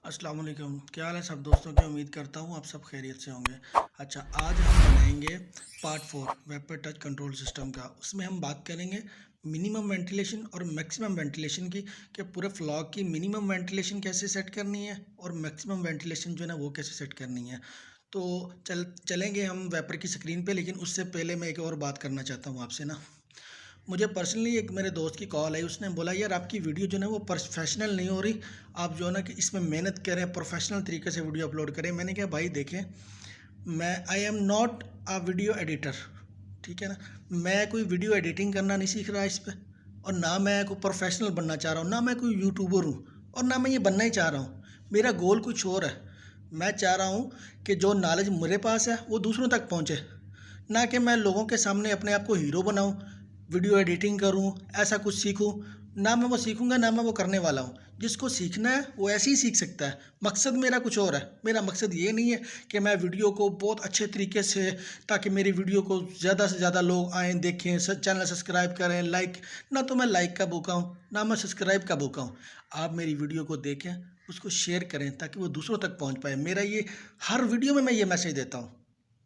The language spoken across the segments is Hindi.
अस्सलाम वालेकुम। क्या हाल है सब दोस्तों की। उम्मीद करता हूँ आप सब खैरियत से होंगे। अच्छा, आज हम बनाएंगे पार्ट 4 वेब पर टच कंट्रोल सिस्टम का। उसमें हम बात करेंगे मिनिमम वेंटिलेशन और मैक्सिमम वेंटिलेशन की, कि पूरे फ्लॉग की मिनिमम वेंटिलेशन कैसे सेट करनी है और मैक्सिमम वेंटिलेशन जो है ना वो कैसे सेट करनी है। तो चलेंगे हम वेपर की स्क्रीन पे, लेकिन उससे पहले मैं एक और बात करना चाहता हूँ आपसे ना। मुझे पर्सनली एक मेरे दोस्त की कॉल आई, उसने बोला यार आपकी वीडियो जो है ना वो प्रोफेशनल नहीं हो रही, आप जो है ना कि इसमें मेहनत करें, प्रोफेशनल तरीके से वीडियो अपलोड करें। मैंने कहा भाई देखें, मैं I am not a video editor, ठीक है ना। मैं कोई वीडियो एडिटिंग करना नहीं सीख रहा इस पर, और ना मैं कोई प्रोफेशनल बनना चाह रहा हूँ, ना मैं कोई यूट्यूबर हूँ, और ना मैं ये बनना ही चाह रहा हूँ। मेरा गोल कुछ और है। मैं चाह रहा हूँ कि जो नॉलेज मेरे पास है वो दूसरों तक पहुँचे, ना कि मैं लोगों के सामने अपने आप को हीरो बनाऊं, वीडियो एडिटिंग करूं, ऐसा कुछ सीखूं। ना मैं वो सीखूंगा, ना मैं वो करने वाला हूं। जिसको सीखना है वो ऐसे ही सीख सकता है। मकसद मेरा कुछ और है। मेरा मकसद ये नहीं है कि मैं वीडियो को बहुत अच्छे तरीके से, ताकि मेरी वीडियो को ज़्यादा से ज़्यादा लोग आएँ देखें, चैनल सब्सक्राइब करें, लाइक। ना तो मैं लाइक का भूखा हूँ, ना मैं सब्सक्राइब का भूखा हूँ। आप मेरी वीडियो को देखें, उसको शेयर करें, ताकि वो दूसरों तक पहुँच पाए। मेरा ये हर वीडियो में मैं ये मैसेज देता हूँ।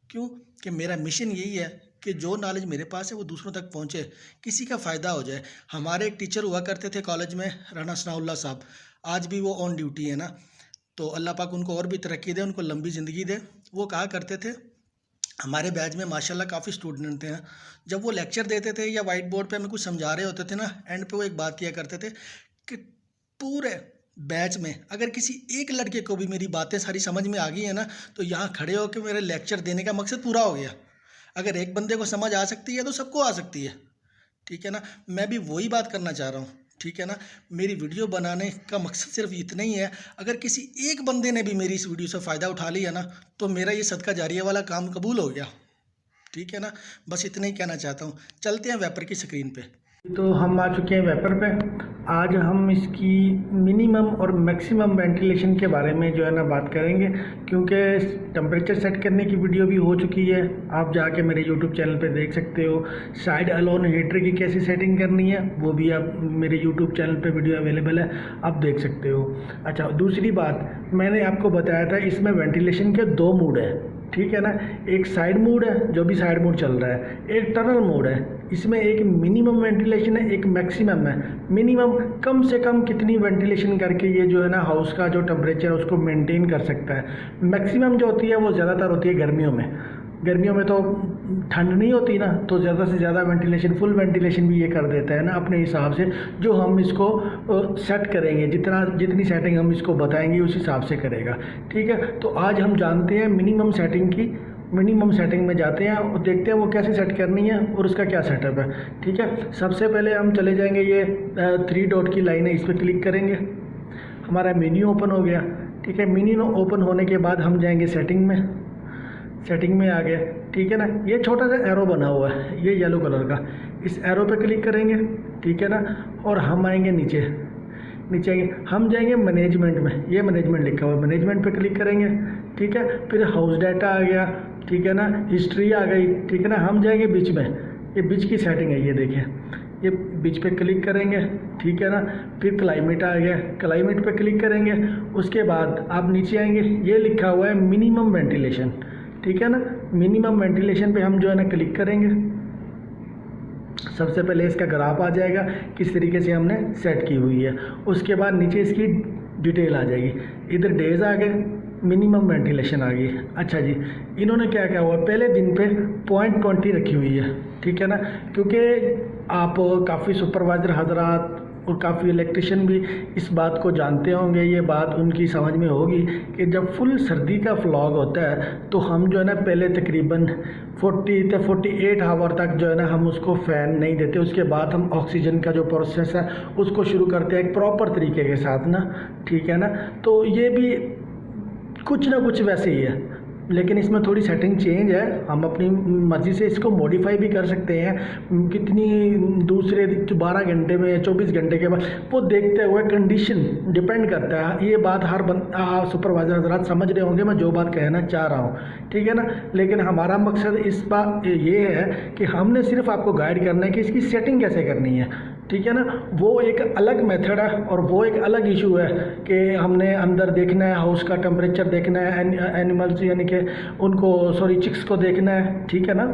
क्यों? कि मेरा मिशन यही है कि जो नॉलेज मेरे पास है वो दूसरों तक पहुंचे, किसी का फ़ायदा हो जाए। हमारे एक टीचर हुआ करते थे कॉलेज में, राना सनाउल्लाह साहब। आज भी वो ऑन ड्यूटी है ना, तो अल्लाह पाक उनको और भी तरक्की दे, उनको लंबी ज़िंदगी दे। वो कहा करते थे, हमारे बैच में माशाल्लाह काफ़ी स्टूडेंट थे। जब वो लेक्चर देते थे या वाइट बोर्ड पे हमें कुछ समझा रहे होते थे ना, एंड पे वो एक बात किया करते थे कि पूरे बैच में अगर किसी एक लड़के को भी मेरी बातें सारी समझ में आ गई है ना, तो यहाँ खड़े होकर मेरे लेक्चर देने का मकसद पूरा हो गया। अगर एक बंदे को समझ आ सकती है तो सबको आ सकती है, ठीक है ना। मैं भी वही बात करना चाह रहा हूँ, ठीक है ना। मेरी वीडियो बनाने का मकसद सिर्फ इतना ही है, अगर किसी एक बंदे ने भी मेरी इस वीडियो से फ़ायदा उठा लिया ना, तो मेरा ये सदका जारिया वाला काम कबूल हो गया, ठीक है ना। बस इतना ही कहना चाहता हूँ। चलते हैं वेपर की स्क्रीन पे। तो हम आ चुके हैं वेपर पे। आज हम इसकी मिनिमम और मैक्सिमम वेंटिलेशन के बारे में जो है ना बात करेंगे, क्योंकि टेम्परेचर सेट करने की वीडियो भी हो चुकी है, आप जाके मेरे यूट्यूब चैनल पे देख सकते हो। साइड अलोन हीटर की कैसे सेटिंग करनी है वो भी आप मेरे यूट्यूब चैनल पे वीडियो अवेलेबल है, आप देख सकते हो। अच्छा, दूसरी बात मैंने आपको बताया था, इसमें वेंटिलेशन के 2 मोड है, ठीक है ना। एक साइड मोड है जो भी साइड मोड चल रहा है, एक टनल मोड है। इसमें एक मिनिमम वेंटिलेशन है, एक मैक्सिमम है। मिनिमम कम से कम कितनी वेंटिलेशन करके ये जो है ना हाउस का जो टेम्परेचर है उसको मेंटेन कर सकता है। मैक्सिमम जो होती है वो ज़्यादातर होती है गर्मियों में। गर्मियों में तो ठंड नहीं होती ना, तो ज़्यादा से ज़्यादा वेंटिलेशन, फुल वेंटिलेशन भी ये कर देता है ना अपने हिसाब से। जो हम इसको सेट करेंगे, जितनी सेटिंग हम इसको बताएंगे उस हिसाब से करेगा, ठीक है। तो आज हम जानते हैं मिनिमम सेटिंग की। मिनिमम सेटिंग में जाते हैं और देखते हैं वो कैसे सेट करनी है और उसका क्या सेटअप है, ठीक है। सबसे पहले हम चले जाएंगे, ये 3 डॉट की लाइन है, इस पर क्लिक करेंगे, हमारा मेन्यू ओपन हो गया, ठीक है। मेन्यू ओपन होने के बाद हम जाएंगे सेटिंग में। सेटिंग में आ गया, ठीक है ना। ये छोटा सा एरो बना हुआ है, ये येलो कलर का, इस एरो पे क्लिक करेंगे, ठीक है ना। और हम आएंगे नीचे आएंगे, हम जाएंगे मैनेजमेंट में, ये मैनेजमेंट लिखा हुआ है, मैनेजमेंट पे क्लिक करेंगे, ठीक है। फिर हाउस डाटा आ गया, ठीक है ना, हिस्ट्री आ गई, ठीक है ना। हम जाएंगे बीच में, ये बीच की सेटिंग है, ये देखिए, ये बीच पे क्लिक करेंगे, ठीक है ना। फिर क्लाइमेट आ गया, क्लाइमेट पे क्लिक करेंगे। उसके बाद आप नीचे आएंगे, ये लिखा हुआ है मिनिमम वेंटिलेशन, ठीक है ना। मिनिमम वेंटिलेशन पे हम जो है ना क्लिक करेंगे। सबसे पहले इसका ग्राफ आ जाएगा, किस तरीके से हमने सेट की हुई है। उसके बाद नीचे इसकी डिटेल आ जाएगी, इधर डेज आ गए, मिनिमम वेंटिलेशन आ गई। अच्छा जी, इन्होंने क्या क्या हुआ, पहले दिन पे 0.20 रखी हुई है, ठीक है ना। क्योंकि आप काफ़ी सुपरवाइज़र हजरात और काफ़ी इलेक्ट्रिशियन भी इस बात को जानते होंगे, ये बात उनकी समझ में होगी कि जब फुल सर्दी का फ्लॉग होता है तो हम जो है ना पहले तकरीबन 40 से 48 आवर तक जो है ना हम उसको फ़ैन नहीं देते। उसके बाद हम ऑक्सीजन का जो प्रोसेस है उसको शुरू करते हैं एक प्रॉपर तरीके के साथ ना, ठीक है ना। तो ये भी कुछ ना कुछ वैसे ही है, लेकिन इसमें थोड़ी सेटिंग चेंज है, हम अपनी मर्ज़ी से इसको मॉडिफाई भी कर सकते हैं। कितनी दूसरे 12 घंटे में या 24 घंटे के बाद वो देखते हुए कंडीशन डिपेंड करता है। ये बात हर सुपरवाइज़र हजरात समझ रहे होंगे मैं जो बात कहना चाह रहा हूँ, ठीक है ना। लेकिन हमारा मकसद इस बात ये है कि हमने सिर्फ आपको गाइड करना है कि इसकी सेटिंग कैसे करनी है। ठीक है ना। वो एक अलग मेथड है और वो एक अलग इशू है कि हमने अंदर देखना है, हाउस का टेम्परेचर देखना है, एनिमल्स यानी कि उनको चिक्स को देखना है, ठीक है ना।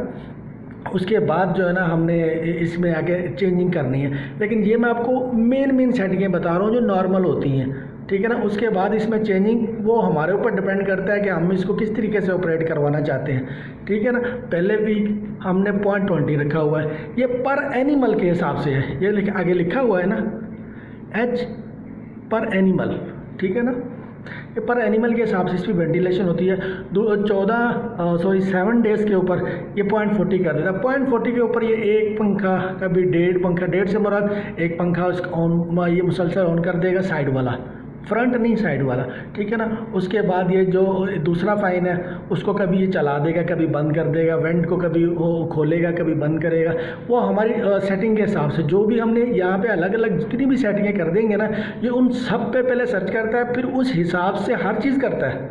उसके बाद जो है ना हमने इसमें आगे चेंजिंग करनी है। लेकिन ये मैं आपको मेन सेटिंगें बता रहा हूँ जो नॉर्मल होती हैं, ठीक है ना। उसके बाद इसमें चेंजिंग वो हमारे ऊपर डिपेंड करता है कि हम इसको किस तरीके से ऑपरेट करवाना चाहते हैं, ठीक है ना। पहले भी हमने 0.20 रखा हुआ है, ये पर एनिमल के हिसाब से है, ये आगे लिखा हुआ है ना एच पर एनिमल, ठीक है ना। ये पर एनिमल के हिसाब से इसकी वेंटिलेशन होती है। 7 डेज़ के ऊपर ये 0.40 कर देता है। 0.40 के ऊपर ये एक पंखा, कभी 1.5 पंखा, 1.5 से मुराद एक पंखा उसका ऑन, ये मुसलसल ऑन कर देगा, साइड वाला, फ्रंट नहीं साइड वाला, ठीक है ना। उसके बाद ये जो दूसरा फ़ैन है उसको कभी ये चला देगा, कभी बंद कर देगा, वेंट को कभी वो खोलेगा, कभी बंद करेगा। वो हमारी सेटिंग के हिसाब से जो भी हमने यहाँ पे अलग अलग जितनी भी सेटिंगें कर देंगे ना, ये उन सब पे पहले सर्च करता है, फिर उस हिसाब से हर चीज़ करता है,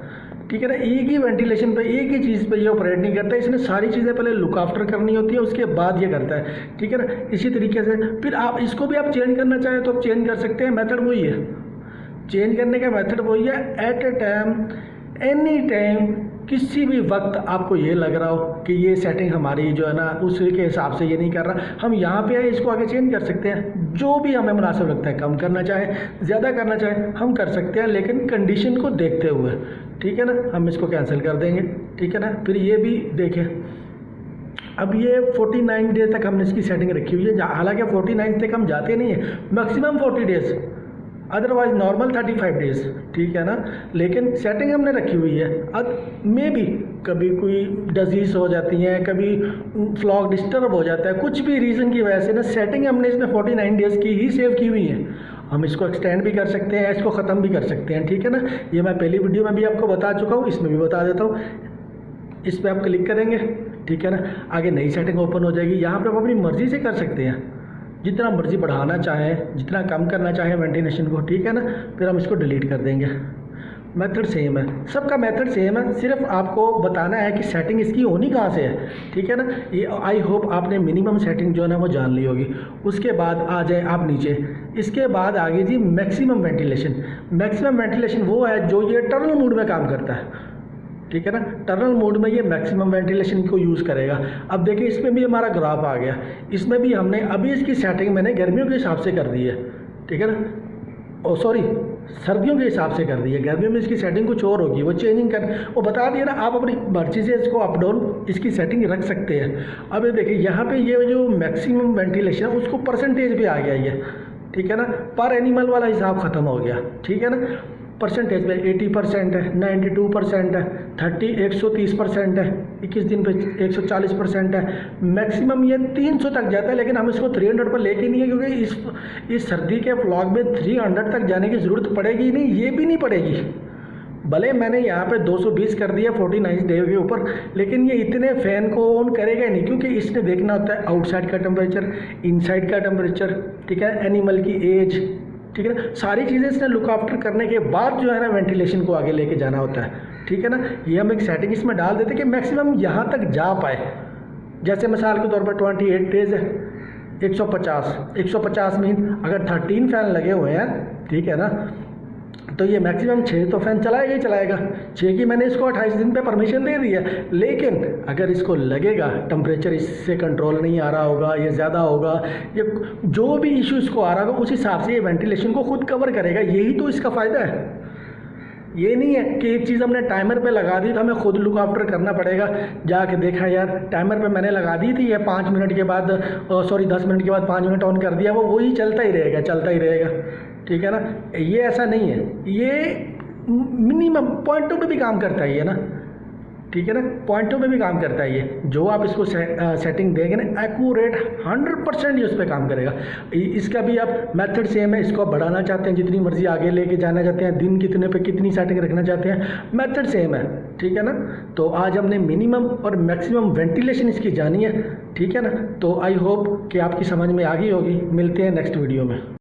ठीक है ना। एक ही वेंटिलेशन पे, एक ही चीज़ पे ये ऑपरेट नहीं करता, इसने सारी चीज़ें पहले लुक आफ्टर करनी होती है, उसके बाद ये करता है, ठीक है ना। इसी तरीके से फिर आप इसको भी आप चेंज करना चाहें तो आप चेंज कर सकते हैं। मेथड वही है, चेंज करने का मेथड वही है। At a time, any time, किसी भी वक्त आपको ये लग रहा हो कि ये सेटिंग हमारी जो है ना उसके हिसाब से ये नहीं कर रहा, हम यहाँ पे इसको आगे चेंज कर सकते हैं। जो भी हमें मुनासिब लगता है, कम करना चाहे, ज़्यादा करना चाहे, हम कर सकते हैं, लेकिन कंडीशन को देखते हुए, ठीक है ना। हम इसको कैंसिल कर देंगे, ठीक है ना। फिर ये भी देखें, अब ये 49 डेज तक हमने इसकी सेटिंग रखी हुई है, हालांकि 49 तक हम जाते नहीं हैं, maximum 40 days, otherwise normal 35 days, ठीक है ना। लेकिन सेटिंग हमने रखी हुई है। अब मे भी कभी कोई डिजीज़ हो जाती है, कभी फ्लॉक डिस्टर्ब हो जाता है, कुछ भी रीज़न की वजह से ना सेटिंग हमने इसमें 49 डेज़ की ही सेव की हुई है। हम इसको एक्सटेंड भी कर सकते हैं, इसको ख़त्म भी कर सकते हैं, ठीक है ना। ये मैं पहली वीडियो में भी आपको बता चुका हूँ, इसमें भी बता देता हूँ। इस पर आप क्लिक करेंगे, ठीक है ना, आगे नई सेटिंग ओपन हो जाएगी। यहाँ पर आप अपनी मर्ज़ी से कर सकते हैं, जितना मर्जी बढ़ाना चाहें, जितना कम करना चाहें वेंटिलेशन को, ठीक है ना। फिर हम इसको डिलीट कर देंगे। मेथड सेम है, सबका मेथड सेम है, सिर्फ आपको बताना है कि सेटिंग इसकी होनी कहाँ से है, ठीक है ना। ये आई होप आपने मिनिमम सेटिंग जो है ना वो जान ली होगी। उसके बाद आ जाए आप नीचे, इसके बाद आगे जी मैक्सिमम वेंटिलेशन। मैक्सिमम वेंटिलेशन वो है जो ये टर्नल मोड में काम करता है, ठीक है ना। टर्नल मोड में ये मैक्सिमम वेंटिलेशन को यूज़ करेगा। अब देखिए इसमें भी हमारा ग्राफ आ गया, इसमें भी हमने अभी इसकी सेटिंग मैंने गर्मियों के हिसाब से कर दी है, ठीक है ना। सर्दियों के हिसाब से कर दी है। गर्मियों में इसकी सेटिंग कुछ और होगी, वो चेंजिंग कर, वो बता दिया ना, आप अपनी मर्जी से इसको अप डाउन इसकी सेटिंग रख सकते हैं। अब ये देखिए यहाँ पे ये जो मैक्सिमम वेंटिलेशन है उसको परसेंटेज भी आ गया ये, ठीक है ना। पर एनिमल वाला हिसाब ख़त्म हो गया, ठीक है ना। परसेंटेज पे 80% है, 92% है, 130% है, 21 दिन पे 140% है। मैक्सिमम ये 300 तक जाता है, लेकिन हम इसको 300 पर लेके नहीं है, क्योंकि इस सर्दी के व्लॉग में 300 तक जाने की ज़रूरत पड़ेगी ही नहीं, ये भी नहीं पड़ेगी। भले मैंने यहाँ पे 220 कर दिया 49 डे के ऊपर, लेकिन ये इतने फ़ैन को ऑन करेगा ही नहीं, क्योंकि इसने देखना होता है आउटसाइड का टेम्परेचर, इनसाइड का टेम्परेचर, ठीक है, एनिमल की एज, ठीक है ना। सारी चीज़ें इसने लुक आफ्टर करने के बाद जो है ना वेंटिलेशन को आगे लेके जाना होता है, ठीक है ना। ये हम एक सेटिंग इसमें डाल देते कि मैक्सिमम यहाँ तक जा पाए। जैसे मिसाल के तौर पर 28 डेज़ है, 150 मीन अगर 13 फ़ैन लगे हुए हैं, ठीक है ना, तो ये मैक्सिमम 6 तो फ़ैन चलाएगा ही चलाएगा। 6 की मैंने इसको 28 दिन पे परमिशन दे दी है, लेकिन अगर इसको लगेगा टेम्परेचर इससे कंट्रोल नहीं आ रहा होगा, ये ज़्यादा होगा, ये जो भी इशू इसको आ रहा होगा उस हिसाब से ये वेंटिलेशन को खुद कवर करेगा। यही तो इसका फ़ायदा है। ये नहीं है कि एक चीज़ हमने टाइमर पे लगा दी तो हमें खुद लुक आफ्टर करना पड़ेगा। जाके देखा यार टाइमर पे मैंने लगा दी थी, ये 5 मिनट के बाद 10 मिनट के बाद 5 मिनट ऑन कर दिया, वो वही चलता ही रहेगा, ठीक है ना। ये ऐसा नहीं है, ये मिनिमम पॉइंटों पे भी काम करता है ये ना, ठीक है ना, पॉइंटों पे भी काम करता है ये। जो आप इसको सेटिंग देंगे ना एक्यूरेट 100% ये उस पर काम करेगा। इसका भी आप मेथड सेम है, इसको आप बढ़ाना चाहते हैं, जितनी मर्जी आगे लेके जाना चाहते हैं, दिन कितने पे कितनी सेटिंग रखना चाहते हैं, मेथड सेम है, ठीक है ना। तो आज हमने मिनिमम और मैक्सिमम वेंटिलेशन इसकी जानी है, ठीक है ना। तो आई होप कि आपकी समझ में आ गई होगी। मिलते हैं नेक्स्ट वीडियो में।